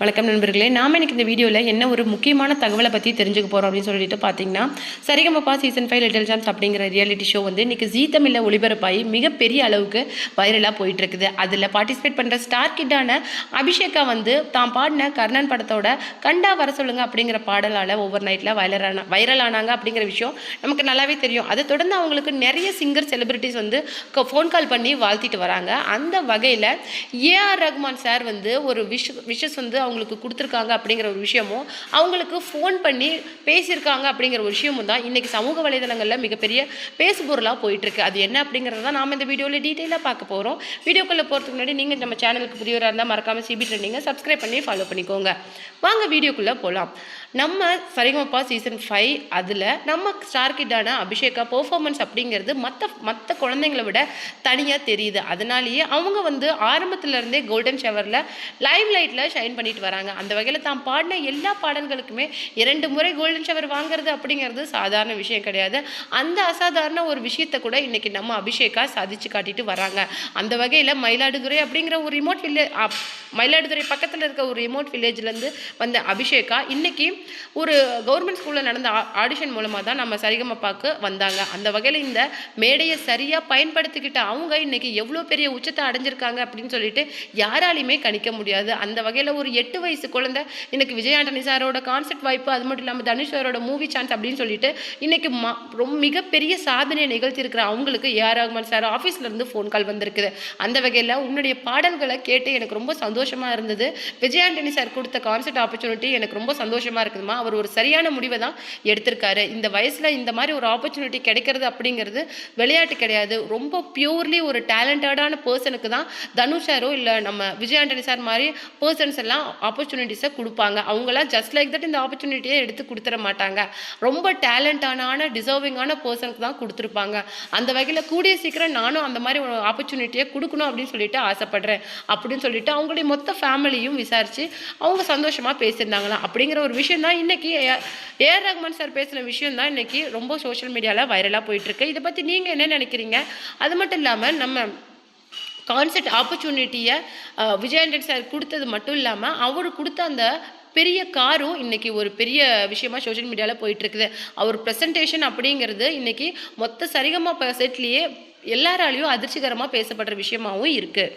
வணக்கம் நண்பர்களே, நாம் இன்னைக்கு இந்த வீடியோவில் என்ன ஒரு முக்கியமான தகவலை பற்றி தெரிஞ்சுக்க போகிறோம் அப்படின்னு சொல்லிட்டு பார்த்தீங்கன்னா, சரிகமபா சீசன் 5 லிட்டில் சாம்ப்ஸ் அப்படிங்கிற ரியாலிட்டி ஷோ வந்து இன்றைக்கி ஜீ தமிழில் ஒளிபரப்பாகி மிகப்பெரிய அளவுக்கு வைரலாக போயிட்டுருக்குது. அதில் பார்ட்டிசிபேட் பண்ணுற ஸ்டார் கிட்டான அபிஷேகா வந்து தான் பாடின கர்ணன் படத்தோட கண்டா வர சொல்லுங்க அப்படிங்கிற பாடலால் ஓவர் நைட்டில் வைரலானாங்க அப்படிங்கிற விஷயம் நமக்கு நல்லாவே தெரியும். அதை தொடர்ந்து அவங்களுக்கு நிறைய சிங்கர் செலிபிரிட்டிஸ் வந்து ஃபோன் கால் பண்ணி வாழ்த்திட்டு வராங்க. அந்த வகையில் ஏஆர் ரஹ்மான் சார் வந்து ஒரு விஷஸ் வந்து அவங்களுக்கு கொடுத்துருக்காங்க அப்படிங்கிற ஒரு விஷயமும், அவங்களுக்கு ஃபோன் பண்ணி பேசியிருக்காங்க அப்படிங்கிற ஒரு விஷயமும் தான் இன்றைக்கி சமூக வலைதளங்களில் மிகப்பெரிய பேசுபொருளாக போயிட்டுருக்கு. அது என்ன அப்படிங்கிறத தான் நாம் இந்த வீடியோவில் டீட்டெயிலாக பார்க்க போகிறோம். வீடியோக்குள்ளே போகிறதுக்கு முன்னாடி நீங்கள் நம்ம சேனலுக்கு புதியவராக இருந்தால் மறக்காமல் சிபி ட்ரெண்டிங்கை சப்ஸ்கிரைப் பண்ணி ஃபாலோ பண்ணிக்கோங்க. வாங்க வீடியோக்குள்ளே போகலாம். நம்ம சரிகமபா சீசன் 5 அதில் நம்ம ஸ்டார் கிட்டான அபிஷேகா பெர்ஃபார்மன்ஸ் அப்படிங்கிறது மற்ற குழந்தைங்களை விட தனியாக தெரியுது. அதனாலேயே அவங்க வந்து ஆரம்பத்துலேருந்தே கோல்டன் ஷவரில் லைவ் லைட்டில் ஷைன் பண்ணிட்டு வராங்க. அந்த வகையில் தான் பாடின எல்லா பாடல்களுக்குமே 2 முறை கோல்டன் ஷவர் வாங்குறது அப்படிங்கிறது சாதாரண விஷயம் கிடையாது. அந்த அசாதாரண ஒரு விஷயத்தை கூட இன்றைக்கி நம்ம அபிஷேகா சாதிச்சு காட்டிட்டு வராங்க. அந்த வகையில் மயிலாடுதுறை அப்படிங்கிற ஒரு மயிலாடுதுறை பக்கத்தில் இருக்க ஒரு ரிமோட் வில்லேஜ்லேருந்து வந்த அபிஷேகா இன்றைக்கி ஒரு கவர்மெண்ட் ஸ்கூலில் நடந்த ஆடிஷன் மூலமாக தான் நம்ம சரிகமபாக்கு வந்தாங்க. அந்த வகையில் இந்த மேடையை சரியாக பயன்படுத்திக்கிட்ட அவங்க இன்றைக்கி எவ்வளோ பெரிய உச்சத்தை அடைஞ்சிருக்காங்க அப்படின்னு சொல்லிட்டு யாராலையுமே கணிக்க முடியாது. அந்த வகையில் ஒரு 8 வயசு குழந்தை இன்றைக்கி விஜய் ஆண்டனி சாரோட கான்செப்ட் வாய்ப்பு, அது மட்டும் இல்லாமல் தனுஷ் சாரோட மூவி சான்ஸ் அப்படின்னு சொல்லிட்டு இன்றைக்கி ரொம்ப மிகப்பெரிய சாதனையை நிகழ்த்தியிருக்கிற அவங்களுக்கு ஏஆர் ரஹ்மான் சார் ஆஃபீஸ்லேருந்து ஃபோன் கால் வந்திருக்குது. அந்த வகையில் உன்னுடைய பாடல்களை கேட்டு எனக்கு ரொம்ப சந்தோஷமாக இருந்தது. விஜய் ஆண்டனி சார் கொடுத்த கான்செப்ட் ஆப்பர்ச்சுனிட்டி எனக்கு ரொம்ப சந்தோஷமாக இருக்குதுமா. அவர் ஒரு சரியான முடிவை தான் எடுத்திருக்காரு. இந்த வயசில் இந்த மாதிரி ஒரு ஆப்பர்ச்சுனிட்டி கிடைக்கிறது அப்படிங்கிறது விளையாட்டு கிடையாது. ரொம்ப பியூர்லி ஒரு டேலண்டடான பர்சனுக்கு தான் தனுஷ் சாரோ இல்லை நம்ம விஜய் ஆண்டனி சார் மாதிரி பர்சன்ஸ் எல்லாம் ஆப்பர்ச்சுனிட்டிஸை கொடுப்பாங்க. அவங்களாம் ஜஸ்ட் லைக் தட் இந்த ஆப்பர்ச்சுனிட்டியை எடுத்து கொடுத்துட மாட்டாங்க. ரொம்ப டேலண்டான டிசர்விங்கான பர்சனுக்கு தான் கொடுத்துருப்பாங்க. அந்த வகையில் கூடிய சீக்கிரம் நானும் அந்த மாதிரி ஒரு ஆப்பர்ச்சுனிட்டியை கொடுக்கணும் அப்படின்னு சொல்லிட்டு ஆசைப்படுறேன் அப்படின்னு சொல்லிட்டு அவங்களுடைய மொத்த ஃபேமிலியும் விசாரித்து அவங்க சந்தோஷமாக பேசியிருந்தாங்களாம். அப்படிங்கிற ஒரு விஷயம் தான் இன்றைக்கி ஏஆர் ரஹ்மான் சார் பேசின விஷயம் தான் இன்றைக்கி ரொம்ப சோஷியல் மீடியாவில் வைரலாக போயிட்டுருக்கு. இதை பற்றி நீங்கள் என்ன நினைக்கிறீங்க? அது மட்டும் இல்லாமல் நம்ம கான்செப்ட் ஆப்பர்ச்சுனிட்டியை விஜய் ஆண்டனி சார் கொடுத்தது மட்டும் இல்லாமல் அவர் கொடுத்த அந்த பெரிய காரும் இன்றைக்கி ஒரு பெரிய விஷயமா சோஷியல் மீடியாவில் போயிட்டுருக்குது. அவர் ப்ரெசன்டேஷன் அப்படிங்கிறது இன்றைக்கி மொத்த சரிகமபா செட்லேயே எல்லாராலையும் அதிர்ச்சிகரமாக பேசப்படுற விஷயமாகவும் இருக்குது.